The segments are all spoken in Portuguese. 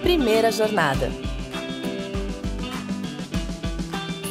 Primeira Jornada.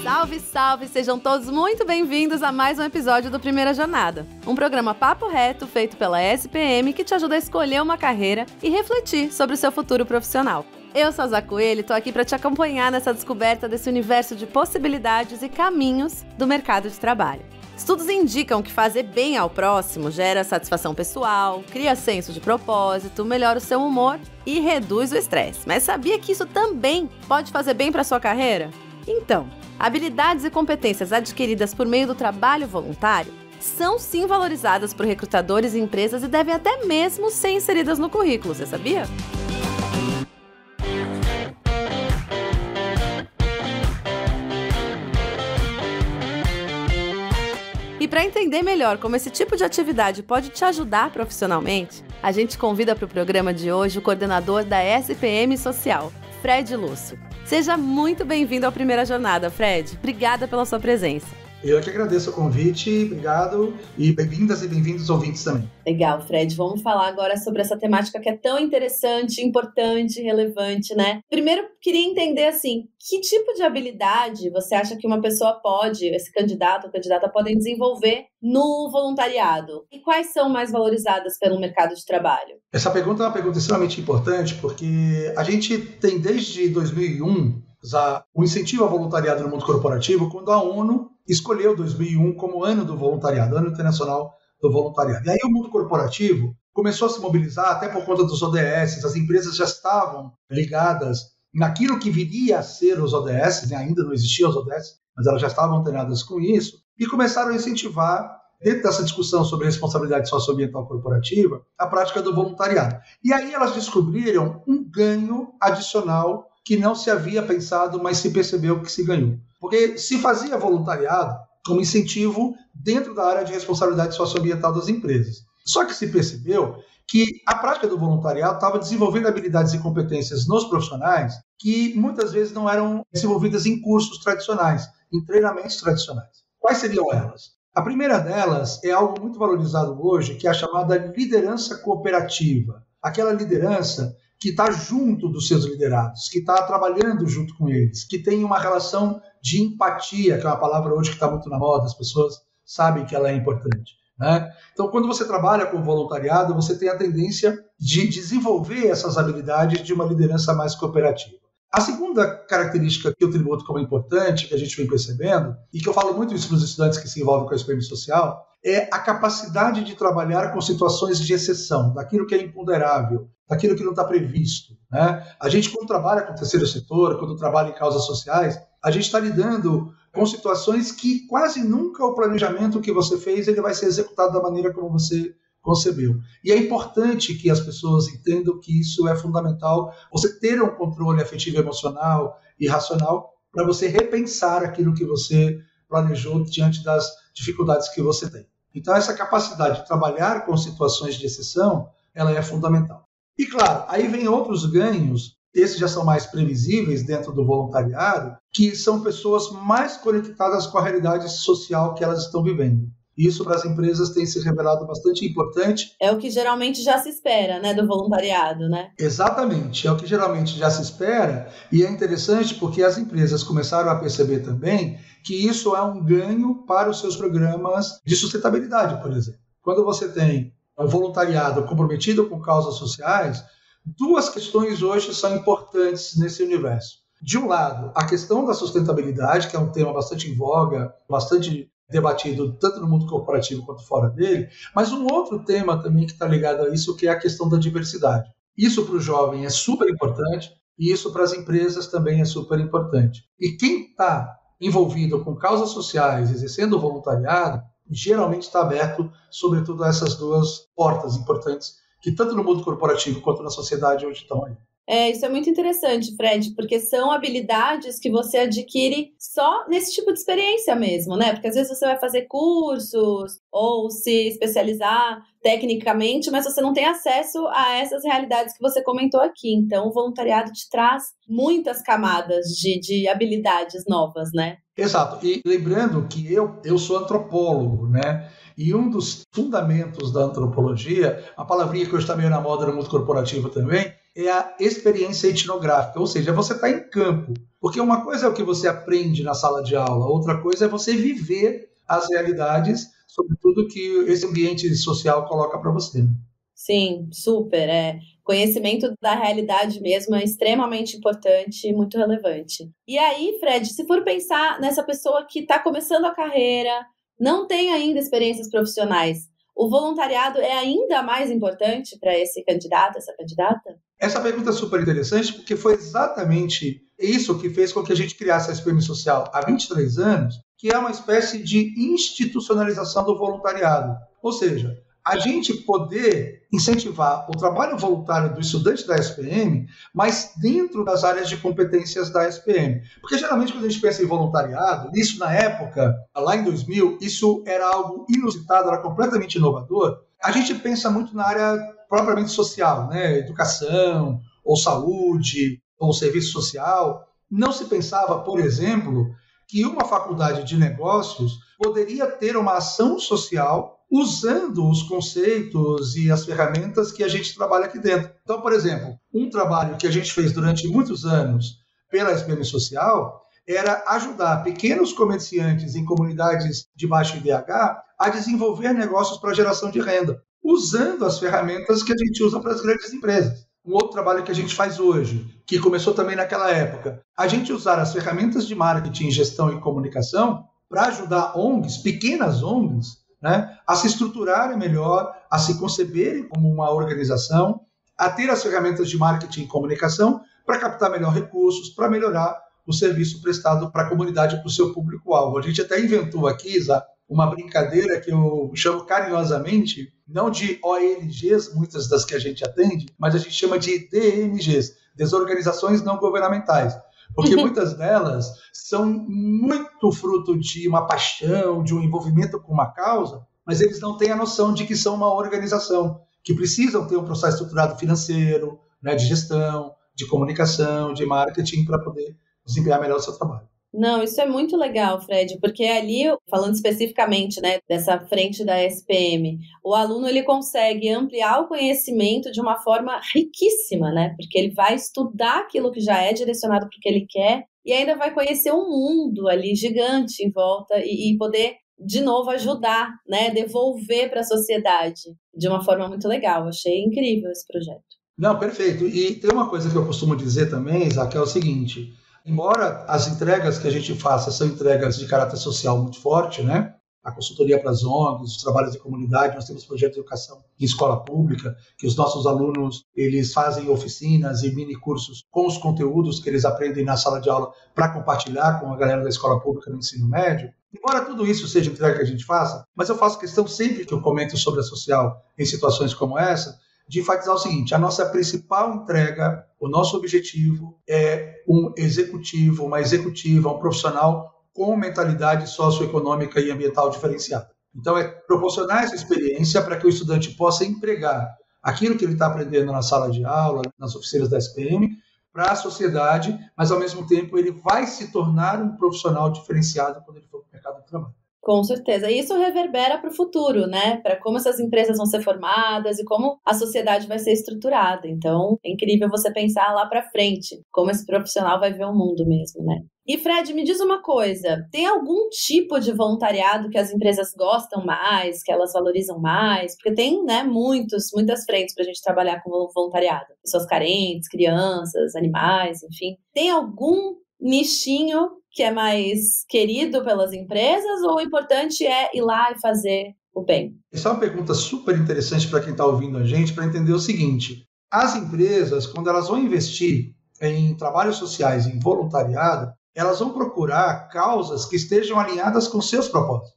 Salve, salve! Sejam todos muito bem-vindos a mais um episódio do Primeira Jornada. Um programa papo reto feito pela SPM que te ajuda a escolher uma carreira e refletir sobre o seu futuro profissional. Eu sou a Zá Coelho e tô aqui para te acompanhar nessa descoberta desse universo de possibilidades e caminhos do mercado de trabalho. Estudos indicam que fazer bem ao próximo gera satisfação pessoal, cria senso de propósito, melhora o seu humor e reduz o estresse. Mas sabia que isso também pode fazer bem para sua carreira? Então, habilidades e competências adquiridas por meio do trabalho voluntário são sim valorizadas por recrutadores e empresas e devem até mesmo ser inseridas no currículo, você sabia? E para entender melhor como esse tipo de atividade pode te ajudar profissionalmente, a gente convida para o programa de hoje o coordenador da SPM Social, Fred Lúcio. Seja muito bem-vindo à Primeira Jornada, Fred. Obrigada pela sua presença. Eu que agradeço o convite, obrigado, e bem-vindas e bem-vindos ouvintes também. Legal, Fred. Vamos falar agora sobre essa temática que é tão interessante, importante, relevante, né? Primeiro, queria entender, assim, que tipo de habilidade você acha que uma pessoa pode, esse candidato ou candidata, podem desenvolver no voluntariado? E quais são mais valorizadas pelo mercado de trabalho? Essa pergunta é uma pergunta extremamente importante, porque a gente tem desde 2001 o incentivo ao voluntariado no mundo corporativo, quando a ONU escolheu 2001 como ano do voluntariado, ano internacional do voluntariado. E aí o mundo corporativo começou a se mobilizar, até por conta dos ODS, as empresas já estavam ligadas naquilo que viria a ser os ODS, né? Ainda não existiam os ODS, mas elas já estavam antenadas com isso, e começaram a incentivar, dentro dessa discussão sobre responsabilidade socioambiental corporativa, a prática do voluntariado. E aí elas descobriram um ganho adicional que não se havia pensado, mas se percebeu que se ganhou. Porque se fazia voluntariado como incentivo dentro da área de responsabilidade socioambiental das empresas. Só que se percebeu que a prática do voluntariado estava desenvolvendo habilidades e competências nos profissionais que muitas vezes não eram desenvolvidas em cursos tradicionais, em treinamentos tradicionais. Quais seriam elas? A primeira delas é algo muito valorizado hoje, que é a chamada liderança cooperativa. Aquela liderança que está junto dos seus liderados, que está trabalhando junto com eles, que tem uma relação de empatia, que é uma palavra hoje que está muito na moda, as pessoas sabem que ela é importante, né? Então, quando você trabalha com voluntariado, você tem a tendência de desenvolver essas habilidades de uma liderança mais cooperativa. A segunda característica que eu tributo como importante, que a gente vem percebendo, e que eu falo muito isso para os estudantes que se envolvem com a SPM Social, é a capacidade de trabalhar com situações de exceção, daquilo que é imponderável, daquilo que não está previsto, né? A gente, quando trabalha com o terceiro setor, quando trabalha em causas sociais, a gente está lidando com situações que quase nunca o planejamento que você fez ele vai ser executado da maneira como você concebeu. E é importante que as pessoas entendam que isso é fundamental, você ter um controle afetivo, emocional e racional para você repensar aquilo que você planejou diante das dificuldades que você tem. Então, essa capacidade de trabalhar com situações de exceção, ela é fundamental. E, claro, aí vem outros ganhos, esses já são mais previsíveis dentro do voluntariado, que são pessoas mais conectadas com a realidade social que elas estão vivendo. Isso para as empresas tem se revelado bastante importante. É o que geralmente já se espera, né, do voluntariado, né? Exatamente, é o que geralmente já se espera, e é interessante porque as empresas começaram a perceber também que isso é um ganho para os seus programas de sustentabilidade, por exemplo. Quando você tem um voluntariado comprometido com causas sociais, duas questões hoje são importantes nesse universo. De um lado, a questão da sustentabilidade, que é um tema bastante em voga, bastante debatido tanto no mundo corporativo quanto fora dele, mas um outro tema também que está ligado a isso, que é a questão da diversidade. Isso para o jovem é super importante e isso para as empresas também é super importante. E quem está envolvido com causas sociais, exercendo voluntariado, geralmente está aberto, sobretudo, a essas duas portas importantes que tanto no mundo corporativo quanto na sociedade hoje estão aí. Isso é muito interessante, Fred, porque são habilidades que você adquire só nesse tipo de experiência mesmo, né? Porque às vezes você vai fazer cursos ou se especializar tecnicamente, mas você não tem acesso a essas realidades que você comentou aqui. Então, o voluntariado te traz muitas camadas de habilidades novas, né? Exato. E lembrando que eu sou antropólogo, né? E um dos fundamentos da antropologia, uma palavrinha que hoje está meio na moda no mundo corporativo também, é a experiência etnográfica, ou seja, você está em campo. Porque uma coisa é o que você aprende na sala de aula, outra coisa é você viver as realidades, sobretudo que esse ambiente social coloca para você. Sim, super. Conhecimento da realidade mesmo é extremamente importante e muito relevante. E aí, Fred, se for pensar nessa pessoa que está começando a carreira, não tem ainda experiências profissionais, o voluntariado é ainda mais importante para esse candidato, essa candidata? Essa pergunta é super interessante porque foi exatamente isso que fez com que a gente criasse a SPM Social há 23 anos, que é uma espécie de institucionalização do voluntariado. Ou seja, a gente poder incentivar o trabalho voluntário do estudante da SPM, mas dentro das áreas de competências da SPM. Porque geralmente quando a gente pensa em voluntariado, isso na época, lá em 2000, isso era algo inusitado, era completamente inovador. A gente pensa muito na área propriamente social, né? Educação, ou saúde, ou serviço social. Não se pensava, por exemplo, que uma faculdade de negócios poderia ter uma ação social usando os conceitos e as ferramentas que a gente trabalha aqui dentro. Então, por exemplo, um trabalho que a gente fez durante muitos anos pela SPM Social era ajudar pequenos comerciantes em comunidades de baixo IDH a desenvolver negócios para geração de renda, usando as ferramentas que a gente usa para as grandes empresas. Um outro trabalho que a gente faz hoje, que começou também naquela época, a gente usar as ferramentas de marketing, gestão e comunicação para ajudar ONGs, pequenas ONGs, né, a se estruturarem melhor, a se conceberem como uma organização, a ter as ferramentas de marketing e comunicação para captar melhor recursos, para melhorar o serviço prestado para a comunidade, para o seu público-alvo. A gente até inventou aqui, Isa, uma brincadeira que eu chamo carinhosamente, não de ONGs, muitas das que a gente atende, mas a gente chama de DNGs, Desorganizações Não Governamentais. Porque muitas delas são muito fruto de uma paixão, de um envolvimento com uma causa, mas eles não têm a noção de que são uma organização, que precisam ter um processo estruturado financeiro, né, de gestão, de comunicação, de marketing, para poder desempenhar melhor o seu trabalho. Não, isso é muito legal, Fred, porque ali, falando especificamente, né, dessa frente da SPM, o aluno ele consegue ampliar o conhecimento de uma forma riquíssima, né? Porque ele vai estudar aquilo que já é direcionado para o que ele quer e ainda vai conhecer um mundo ali gigante em volta e poder, de novo, ajudar, né, devolver para a sociedade de uma forma muito legal. Achei incrível esse projeto. Não, perfeito. E tem uma coisa que eu costumo dizer também, Isaac, é o seguinte: embora as entregas que a gente faça são entregas de caráter social muito forte, né? A consultoria para as ONGs, os trabalhos de comunidade, nós temos projetos de educação em escola pública, que os nossos alunos eles fazem oficinas e mini cursos com os conteúdos que eles aprendem na sala de aula para compartilhar com a galera da escola pública no ensino médio. Embora tudo isso seja entrega que a gente faça, mas eu faço questão sempre que eu comento sobre a social em situações como essa, de enfatizar o seguinte: a nossa principal entrega, o nosso objetivo é um executivo, uma executiva, um profissional com mentalidade socioeconômica e ambiental diferenciada. Então, é proporcionar essa experiência para que o estudante possa empregar aquilo que ele está aprendendo na sala de aula, nas oficinas da SPM, para a sociedade, mas, ao mesmo tempo, ele vai se tornar um profissional diferenciado quando ele for para o mercado de trabalho. Com certeza. E isso reverbera para o futuro, né? Para como essas empresas vão ser formadas e como a sociedade vai ser estruturada. Então, é incrível você pensar lá para frente, como esse profissional vai ver o mundo mesmo, né? E, Fred, me diz uma coisa, tem algum tipo de voluntariado que as empresas gostam mais, que elas valorizam mais? Porque tem, né, muitas frentes para a gente trabalhar com voluntariado. Pessoas carentes, crianças, animais, enfim. Tem algum nichinho que é mais querido pelas empresas, ou o importante é ir lá e fazer o bem? Essa é uma pergunta super interessante para quem está ouvindo a gente, para entender o seguinte: as empresas, quando elas vão investir em trabalhos sociais, em voluntariado, elas vão procurar causas que estejam alinhadas com seus propósitos.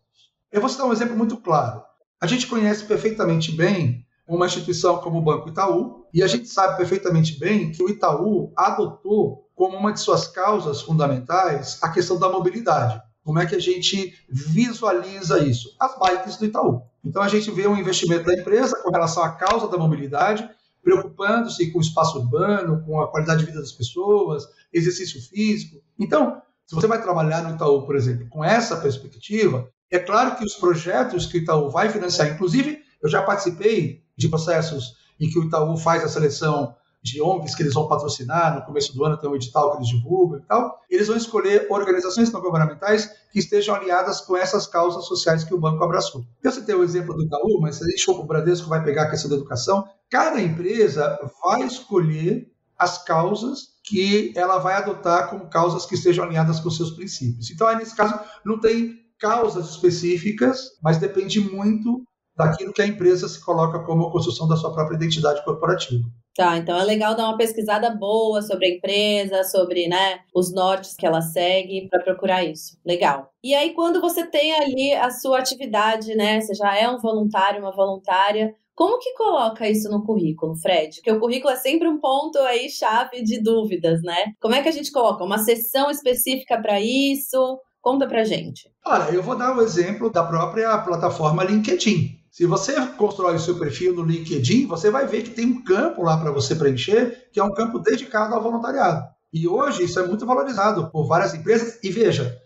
Eu vou citar um exemplo muito claro. A gente conhece perfeitamente bem uma instituição como o Banco Itaú, e a gente sabe perfeitamente bem que o Itaú adotou como uma de suas causas fundamentais a questão da mobilidade. Como é que a gente visualiza isso? As bikes do Itaú. Então a gente vê um investimento da empresa com relação à causa da mobilidade, preocupando-se com o espaço urbano, com a qualidade de vida das pessoas, exercício físico. Então, se você vai trabalhar no Itaú, por exemplo, com essa perspectiva, É claro que os projetos que o Itaú vai financiar, inclusive eu já participei de processos em que o Itaú faz a seleção de ONGs que eles vão patrocinar, no começo do ano tem um edital que eles divulgam e tal, eles vão escolher organizações não governamentais que estejam alinhadas com essas causas sociais que o banco abraçou. Eu citei o exemplo do Itaú, mas se a gente for para o Bradesco, vai pegar a questão da educação, cada empresa vai escolher as causas que ela vai adotar como causas que estejam alinhadas com seus princípios. Então, aí, nesse caso, não tem causas específicas, mas depende muito daquilo que a empresa se coloca como a construção da sua própria identidade corporativa. Tá, então é legal dar uma pesquisada boa sobre a empresa, sobre, né, os nortes que ela segue para procurar isso. Legal. E aí, quando você tem ali a sua atividade, né, você já é um voluntário, uma voluntária, como que coloca isso no currículo, Fred? Porque o currículo é sempre um ponto aí chave de dúvidas, né? Como é que a gente coloca uma seção específica para isso? Conta pra gente. Olha, eu vou dar o exemplo da própria plataforma LinkedIn. Se você constrói o seu perfil no LinkedIn, você vai ver que tem um campo lá para você preencher, que é um campo dedicado ao voluntariado. E hoje isso é muito valorizado por várias empresas. E veja,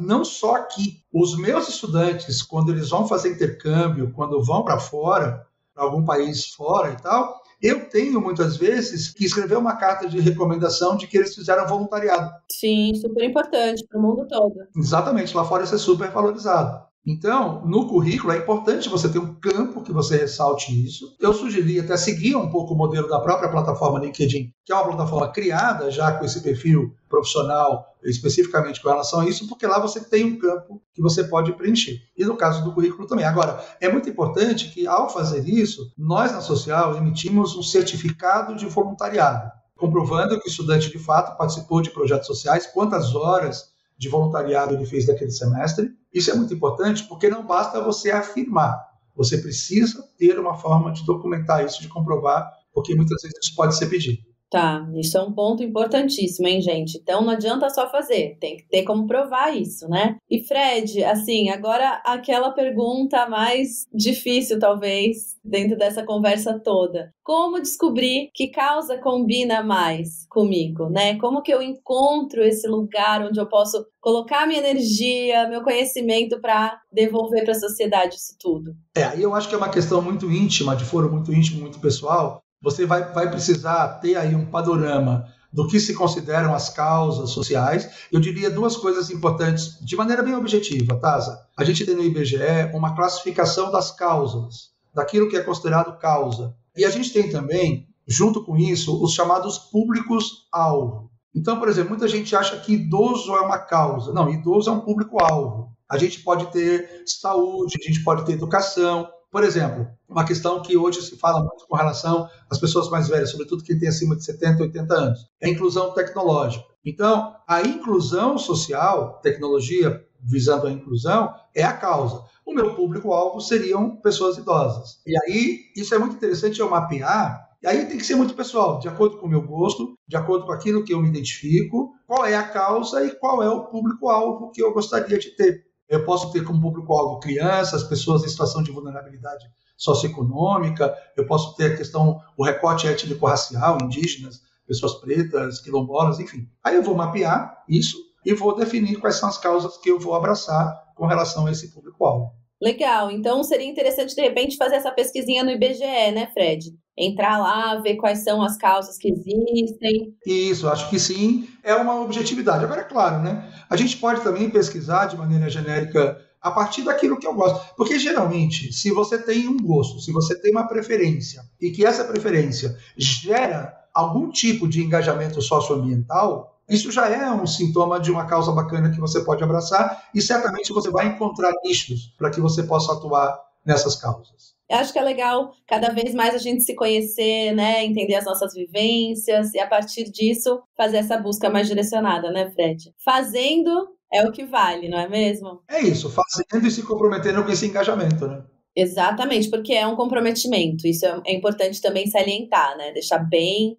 não só aqui, os meus estudantes, quando eles vão fazer intercâmbio, quando vão para fora, para algum país fora e tal, eu tenho muitas vezes que escrever uma carta de recomendação de que eles fizeram voluntariado. Sim, super importante para o mundo todo. Exatamente, lá fora isso é super valorizado. Então, no currículo é importante você ter um campo que você ressalte isso. Eu sugeri até seguir um pouco o modelo da própria plataforma LinkedIn, que é uma plataforma criada já com esse perfil profissional, especificamente com relação a isso, porque lá você tem um campo que você pode preencher. E no caso do currículo também. Agora, é muito importante que, ao fazer isso, nós na Social emitimos um certificado de voluntariado, comprovando que o estudante, de fato, participou de projetos sociais, quantas horas de voluntariado ele fez daquele semestre. Isso é muito importante porque não basta você afirmar, você precisa ter uma forma de documentar isso, de comprovar, porque muitas vezes isso pode ser pedido. Tá, isso é um ponto importantíssimo, hein, gente? Então não adianta só fazer, tem que ter como provar isso, né? E Fred, assim, agora aquela pergunta mais difícil, talvez, dentro dessa conversa toda. Como descobrir que causa combina mais comigo, né? Como que eu encontro esse lugar onde eu posso colocar minha energia, meu conhecimento para devolver para a sociedade isso tudo? Aí eu acho que é uma questão muito íntima, de foro muito íntimo, muito pessoal. Você vai precisar ter aí um panorama do que se consideram as causas sociais. Eu diria duas coisas importantes, de maneira bem objetiva, Taza. A gente tem no IBGE uma classificação das causas, daquilo que é considerado causa. E a gente tem também, junto com isso, os chamados públicos-alvo. Então, por exemplo, muita gente acha que idoso é uma causa. Não, idoso é um público-alvo. A gente pode ter saúde, a gente pode ter educação. Por exemplo, uma questão que hoje se fala muito com relação às pessoas mais velhas, sobretudo quem tem acima de 70, 80 anos, é a inclusão tecnológica. Então, a inclusão social, tecnologia visando a inclusão, é a causa. O meu público-alvo seriam pessoas idosas. E aí, isso é muito interessante eu mapear, e aí tem que ser muito pessoal, de acordo com o meu gosto, de acordo com aquilo que eu me identifico, qual é a causa e qual é o público-alvo que eu gostaria de ter. Eu posso ter como público-alvo crianças, pessoas em situação de vulnerabilidade socioeconômica, eu posso ter a questão, o recorte étnico-racial, indígenas, pessoas pretas, quilombolas, enfim. Aí eu vou mapear isso e vou definir quais são as causas que eu vou abraçar com relação a esse público-alvo. Legal, então seria interessante de repente fazer essa pesquisinha no IBGE, né, Fred? Entrar lá, ver quais são as causas que existem. Isso, acho que sim, é uma objetividade. Agora, é claro, né? A gente pode também pesquisar de maneira genérica a partir daquilo que eu gosto. Porque, geralmente, se você tem um gosto, se você tem uma preferência, e que essa preferência gera algum tipo de engajamento socioambiental, isso já é um sintoma de uma causa bacana que você pode abraçar e certamente você vai encontrar nichos para que você possa atuar nessas causas. Eu acho que é legal cada vez mais a gente se conhecer, né, entender as nossas vivências e a partir disso fazer essa busca mais direcionada, né, Fred? Fazendo é o que vale, não é mesmo? É isso, fazendo e se comprometendo com esse engajamento, né? Exatamente, porque é um comprometimento, isso é importante também salientar, né? Deixar bem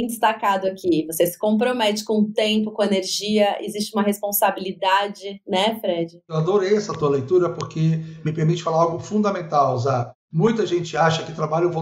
destacado aqui. Você se compromete com o tempo, com a energia, existe uma responsabilidade, né, Fred? Eu adorei essa tua leitura porque me permite falar algo fundamental, Zá. Muita gente acha que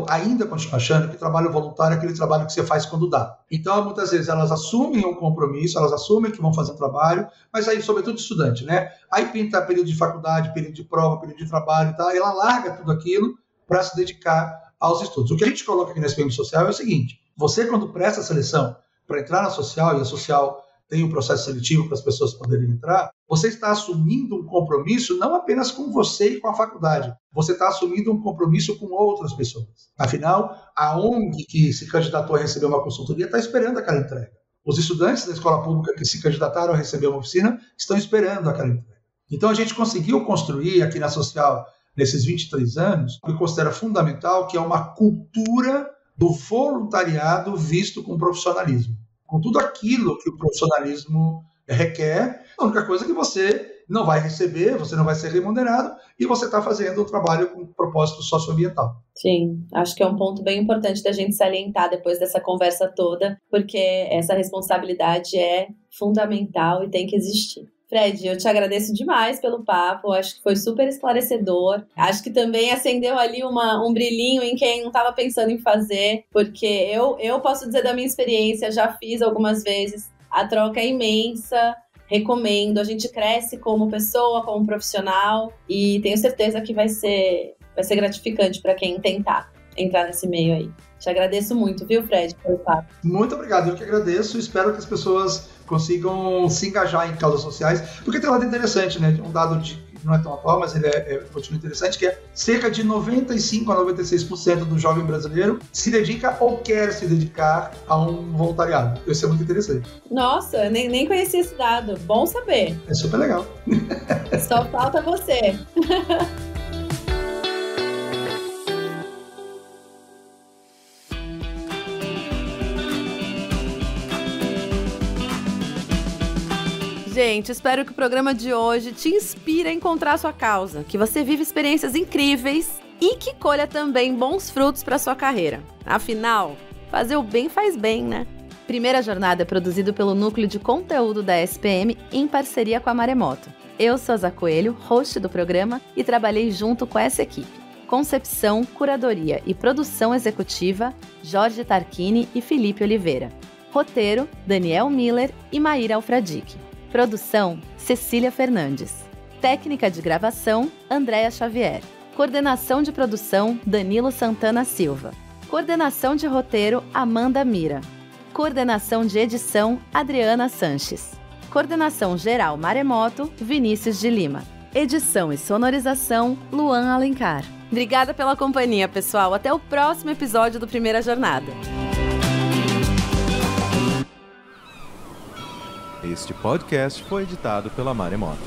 ainda continua achando que trabalho voluntário é aquele trabalho que você faz quando dá. Então, muitas vezes, elas assumem um compromisso, elas assumem que vão fazer um trabalho, mas aí, sobretudo, estudante, né? Aí pinta período de faculdade, período de prova, período de trabalho e tal, e ela larga tudo aquilo para se dedicar aos estudos. O que a gente coloca aqui na SPM Social é o seguinte: você, quando presta a seleção para entrar na social, e a social tem um processo seletivo para as pessoas poderem entrar, você está assumindo um compromisso não apenas com você e com a faculdade, você está assumindo um compromisso com outras pessoas. Afinal, a ONG que se candidatou a receber uma consultoria está esperando aquela entrega. Os estudantes da escola pública que se candidataram a receber uma oficina estão esperando aquela entrega. Então, a gente conseguiu construir aqui na social, nesses 23 anos, o que eu considero fundamental, que é uma cultura do voluntariado visto com profissionalismo. Com tudo aquilo que o profissionalismo requer, a única coisa é que você não vai receber, você não vai ser remunerado e você está fazendo um trabalho com propósito socioambiental. Sim, acho que é um ponto bem importante da gente salientar depois dessa conversa toda, porque essa responsabilidade é fundamental e tem que existir. Fred, eu te agradeço demais pelo papo, acho que foi super esclarecedor, acho que também acendeu ali um brilhinho em quem não estava pensando em fazer, porque eu posso dizer da minha experiência, já fiz algumas vezes, a troca é imensa, recomendo, a gente cresce como pessoa, como profissional, e tenho certeza que vai ser gratificante para quem tentar entrar nesse meio aí. Te agradeço muito, viu, Fred, pelo papo. Muito obrigado, eu que agradeço, espero que as pessoas consigam se engajar em causas sociais, porque tem um lado interessante, né? Um dado que não é tão atual, mas ele continua interessante, que é cerca de 95% a 96% do jovem brasileiro se dedica ou quer se dedicar a um voluntariado. Isso é muito interessante. Nossa, nem conhecia esse dado. Bom saber. É super legal. Só falta você. Gente, espero que o programa de hoje te inspire a encontrar a sua causa, que você viva experiências incríveis e que colha também bons frutos para sua carreira. Afinal, fazer o bem faz bem, né? Primeira Jornada é produzido pelo Núcleo de Conteúdo da SPM em parceria com a Maremoto. Eu sou a Zá Coelho, host do programa, e trabalhei junto com essa equipe. Concepção, curadoria e produção executiva, Jorge Tarquini e Felipe Oliveira. Roteiro, Daniel Miller e Maíra Alfradique. Produção, Cecília Fernandes. Técnica de gravação, Andréa Xavier. Coordenação de produção, Danilo Santana Silva. Coordenação de roteiro, Amanda Mira. Coordenação de edição, Adriana Sanches. Coordenação geral Maremoto, Vinícius de Lima. Edição e sonorização, Luan Alencar. Obrigada pela companhia, pessoal. Até o próximo episódio do Primeira Jornada. Este podcast foi editado pela Maremoto.